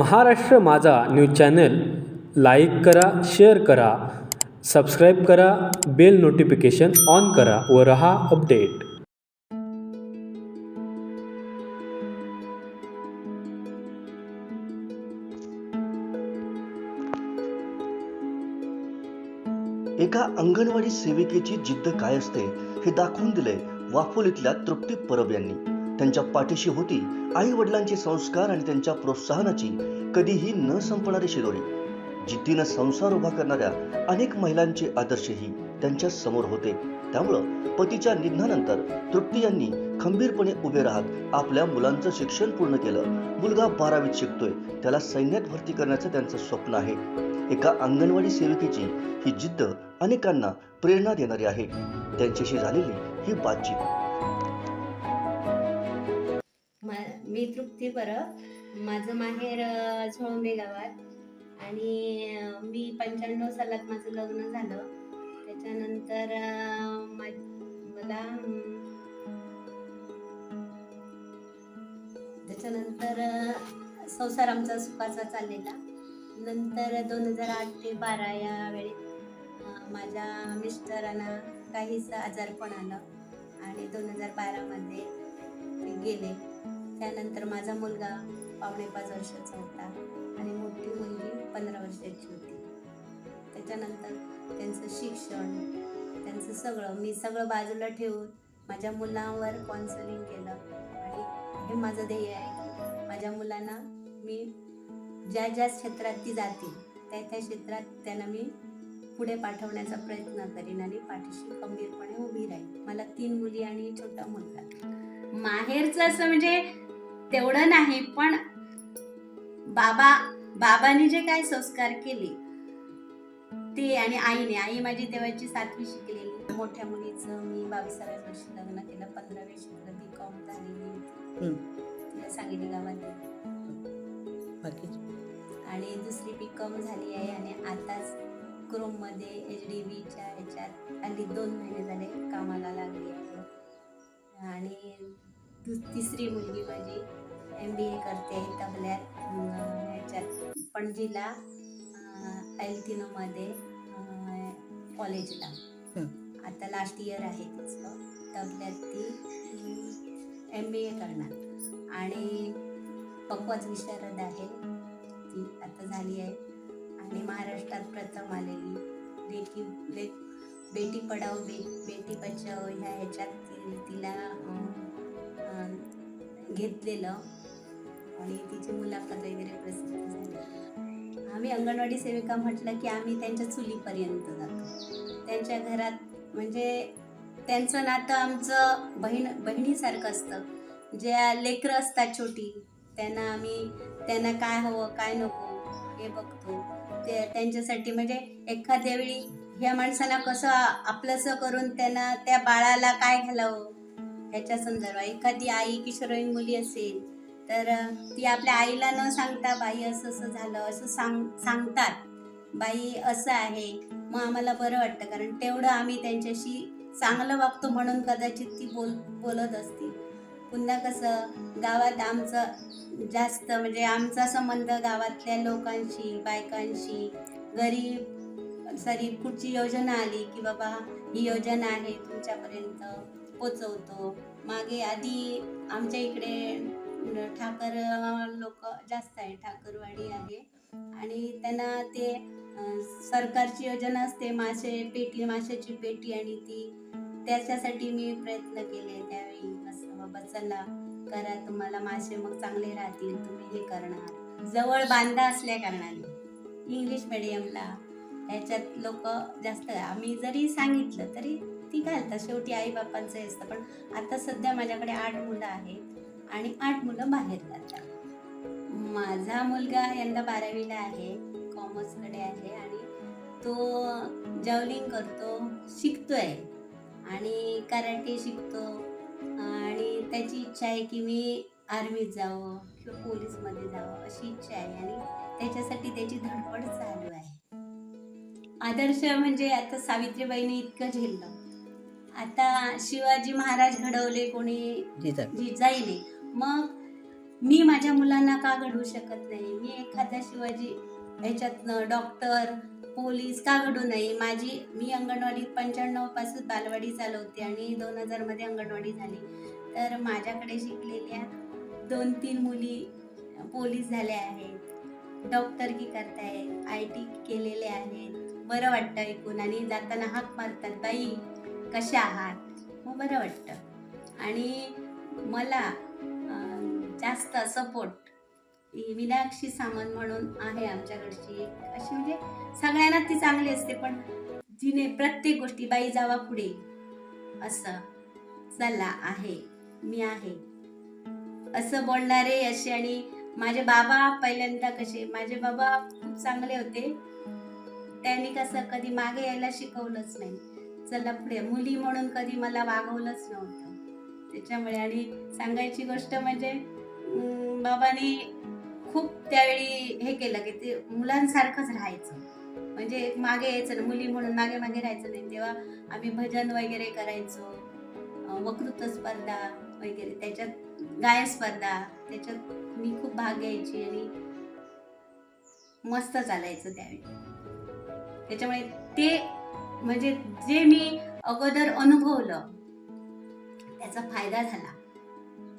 महाराष्ट्र माझा news channel like करा, share करा, सबस्क्राईब करा, बेल नोटिफिकेशन ऑन करा व रहा अपडेट. एका अंगणवाडी सेविकेची जिद्द काय असते हे दाखवून दिले वाफोलीतल्या तृप्ती परब यांनी. त्यांच्या पाठीशी होती आई वडिलांचे संस्कार आणि त्यांच्या प्रोत्साहनाची कधीही न संपणारी शिदोरी. जिद्दीनं संसार उभा करणाऱ्या अनेक महिलांचे आदर्शही त्यांच्या समोर होते. त्यामुळं पतीच्या निधनानंतर तृप्ती यांनी खंबीरपणे उभे राहत आपल्या मुलांचं शिक्षण पूर्ण केलं. मुलगा 12वीत शिकतोय, त्याला सैन्यात भरती करण्याचं त्यांचं स्वप्न आहे. एका अंगणवाडी सेविकेची ही जिद्द अनेकांना प्रेरणा देणारी आहे. त्यांच्याशी झालेली ही बातचीत. मी तृप्ती परब, माझं माहेर झोळंबे गावात आणि मी 95 सालात माझं लग्न झालं. त्याच्यानंतर मला संसार आमचा सुखाचा चाललेला. नंतर 2008 ते 12 या वेळेत माझ्या मिस्टरांना काहीच आजारपण आलं आणि 2012मध्ये ते गेले. त्यानंतर माझा मुलगा 4.5 वर्षाचा होता आणि मोठी मुलगी 15 वर्षाची होती. त्याच्यानंतर त्यांचं शिक्षण, त्यांचं सगळं बाजूला ठेवून माझ्या मुलांवर काउन्सिलिंग केलं आणि हे माझं ध्येय आहे की माझ्या मुलांना मी ज्या क्षेत्रात ती जातील त्या क्षेत्रात त्यांना मी पुढे पाठवण्याचा प्रयत्न करीन आणि पाठीशी खंबीरपणे उभी राहील. मला 3 मुली आणि छोटा मुलगा. माहेरचं असं म्हणजे तेवढं नाही, पण बाबांनी जे काय संस्कार केले ते आणि आई माझी तेव्हाची 7वी शिकलेली. मोठ्या मुलीचं मी 22व्या वर्षी लग्न केलं. 15वी शिकलं, B.Com झालेली तिला सांगितली गावात. आणि दुसरी B.Com झाली आहे आणि आताच क्रोममध्ये HDBच्या ह्याच्यात हल्ली 2 महिने झाले कामाला लागली आहे. आणि तिसरी मुलगी माझी MBA करते तबल्यात ह्याच्यात पणजीला एल्थिनोमध्ये कॉलेजला. आता लास्ट इयर आहे तिचं तबल्यात. ती MBA करणार आणि पक्वाच विशारद आहे ती आता झाली आहे. आणि महाराष्ट्रात प्रथम आलेली बेटी पढाओ बेटी बचाओ ह्या ह्याच्यात तिला घेतलेलं आणि तिची मुलाखत वगैरे प्रसिद्ध झाली. आम्ही अंगणवाडी सेविका म्हटलं की आम्ही त्यांच्या चुलीपर्यंत जातो. त्यांच्या घरात म्हणजे त्यांचं नातं आमचं बहिणीसारखं असतं. ज्या लेकरं असतात छोटी त्यांना काय हवं काय नको हे बघतो. ते त्यांच्यासाठी म्हणजे एखाद्या वेळी ह्या माणसाला कसं आपलंसं करून त्यांना त्या बाळाला काय घालावं ह्याच्या संदर्भात. एखादी आई किशोरवयीन मुली असेल तर ती आपल्या आईला न सांगता बाई असं झालं असं सांगतात, बाई असं आहे. मग आम्हाला बरं वाटतं कारण तेवढं आम्ही त्यांच्याशी चांगलं वागतो म्हणून कदाचित ती बोलत असतील. पुन्हा कसं गावात आमचं जास्त म्हणजे आमचा संबंध गावातल्या लोकांशी बायकांशी. गरीब कुठची योजना आली की बाबा ही योजना आहे तुमच्यापर्यंत पोचवतो. मागे आधी आमच्या इकडे ठाकर लोक जास्त आहे, ठाकरवाडी आहे आणि त्यांना ते सरकारची योजना असते माशाची पेटी आणि त्याच्यासाठी मी प्रयत्न केले त्यावेळी. असं बाबा चला करा, तुम्हाला मासे मग चांगले राहतील, तुम्ही हे करणार. जवळ बांधा असल्या कारणाने इंग्लिश मिडियमला ह्याच्यात लोक जास्त. आम्ही जरी सांगितलं तरी ती घालतात, शेवटी आई बापांचं असतं. पण आता सध्या माझ्याकडे 8 मुलं आहेत आणि 8 मुलं बाहेर जातात. माझा मुलगा यंदा 12वीला आहे, कॉमर्सकडे आहे आणि तो जॅव्हलिंग करतो, शिकतोय आणि कराटे शिकतो. आणि त्याची इच्छा आहे की मी आर्मीत जावं किंवा पोलीसमध्ये जावं अशी इच्छा आहे आणि त्याच्यासाठी त्याची धडपड चालू आहे. आदर्श म्हणजे आता सावित्रीबाईंनी इतकं झेललं. आता शिवाजी महाराज घडवले कोणी जिजाईने. मग मी माझ्या मुलांना का घडवू शकत नाही? मी एखाद्या शिवाजी ह्याच्यातनं डॉक्टर, पोलीस का घडू नये? मी अंगणवाडीत 95 पासून बालवाडी चालवते आणि 2000 मध्ये अंगणवाडी झाली. तर माझ्याकडे शिकलेल्या 2-3 मुली पोलीस झाल्या आहेत, डॉक्टरकी करतायत, IT केलेले आहेत. बरं वाटतं ऐकून आणि जाताना हाक मारतात, "बाई कशा आहात?" मग बरं वाटतं. आणि मला जास्त सपोर्ट मीनाक्षी सामंत म्हणून आहे आमच्याकडची एक अशी, म्हणजे सगळ्यांना ती चांगली असते, पण जिने प्रत्येक गोष्टी "बाई जावा पुढे" असं, "चला आहे, मी आहे" असं बोलणारे असे. आणि माझे बाबा पहिल्यांदा माझे बाबा खूप चांगले होते. त्यांनी कसं कधी मागे यायला शिकवलंच नाही, चला पुढे, मुली म्हणून कधी मला वागवलंच नव्हतं. त्याच्यामुळे आणि सांगायची गोष्ट म्हणजे बाबांनी खूप त्यावेळी हे केलं की ते मुलांसारखंच राहायचं, म्हणजे एक मागे यायचं ना, मुली म्हणून मागे मागे राहायचं नाही. तेव्हा आम्ही भजन वगैरे करायचो, वक्तृत्व स्पर्धा वगैरे, त्याच्यात गायन स्पर्धा, त्याच्यात मी खूप भाग घ्यायची आणि मस्त चालायचं त्यावेळी. त्याच्यामुळे ते म्हणजे जे मी अगोदर अनुभवलं त्याचा फायदा झाला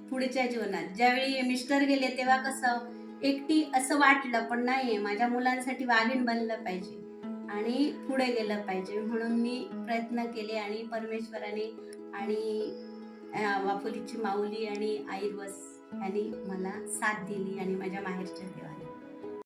पुढच्या जीवनात. ज्यावेळी मिस्टर गेले तेव्हा कसं एकटी असं वाटलं, पण नाही, माझ्या मुलांसाठी वाघीण बनलं पाहिजे आणि पुढे गेलं पाहिजे, म्हणून मी प्रयत्न केले. आणि परमेश्वराने आणि वाफोलीची माऊली आणि आईर्वस यांनी मला साथ दिली आणि माझ्या माहेरच्या देवाने.